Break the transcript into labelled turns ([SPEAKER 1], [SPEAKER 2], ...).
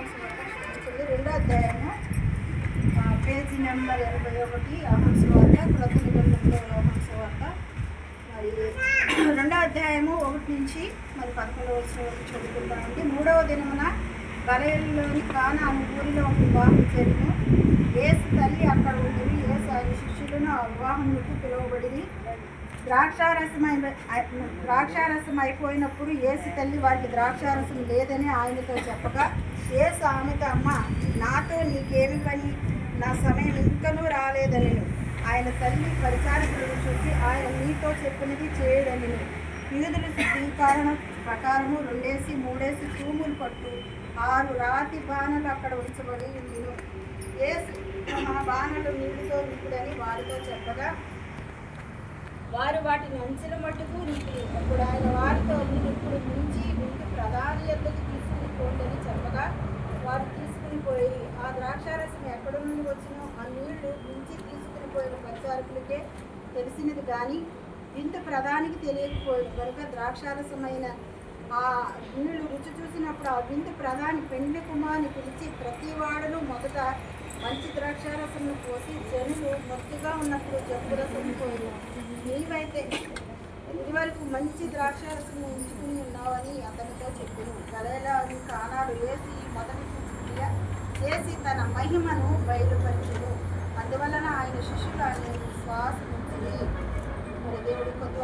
[SPEAKER 1] రెండో అధ్యాయము page number 81 యోహాను సువార్త క్రొత్త నిబంధనలో యోహాను సువార్త మరి రెండో అధ్యాయము 1 నుంచి మరి 11వ వచనం వరకు చదువుకుంటామండి. మూడవ దినమున గలిలయలోని కానా అనే ఊరిలో ఒక వివాహం జరిగిన యేసు తల్లి అక్కడ ఉండేది. యేసు ఆయన శిష్యులను ఆ వివాహములకు పిలువబడింది. ద్రాక్షారసం అయిపోయినప్పుడు యేసు తల్లి వారికి ద్రాక్షారసం లేదని ఆయనతో చెప్పగా యేసు ఆమెతో, అమ్మ, నాతో నీకేమి పని? నా సమయం ఇంకనూ రాలేదని ఆయన తల్లి పరిచారకులను చూసి ఆయన నీతో చెప్పినది చేయడని యూదుల శుద్ధీకరణ ప్రకారము 2-3 తూములు పట్టు 6 రాతి బాణలు అక్కడ ఉంచబడి ఉండిను. యేసు మా బాణలు నీటితో నింపుడని వారితో చెప్పగా వారు వాటిని అంచెల మట్టుకు నింపి అప్పుడు ఆయన వారితో మీరు ఇప్పుడు నుంచి విందు ప్రధాని యొద్దకు తీసుకుని పోండి చెప్పగా వారు తీసుకుని పోయి ఆ ద్రాక్షారసం ఎక్కడ నుండి వచ్చినో ఆ నీళ్లు మించి తీసుకుని పోయిన పరిచారకులకే తెలిసినది కానీ విందు ప్రధానికి తెలియకపోయింది. కనుక ద్రాక్షారసమైన ఆ నీళ్లు రుచి చూసినప్పుడు ఆ విందు ప్రధాని పెండ్లి కుమార్ని పిలిచి ప్రతి వాడును మొదట మంచి ద్రాక్షారసంను పోసి జనులు మొత్తుగా ఉన్నప్పుడు జబ్బు రసం పోయి నీవైతే ఇదివరకు మంచి ద్రాక్షారసం ఉంచుకుని ఉన్నావని అతనితో చెప్పాను. గలిలయలోని కానాలో యేసు మొదటి క్రియ చేసి తన మహిమను బయలుపరచును. అందువలన ఆయన శిష్యులు ఆయన విశ్వాసం ఉంచి మరి దేవుడి కొద్ది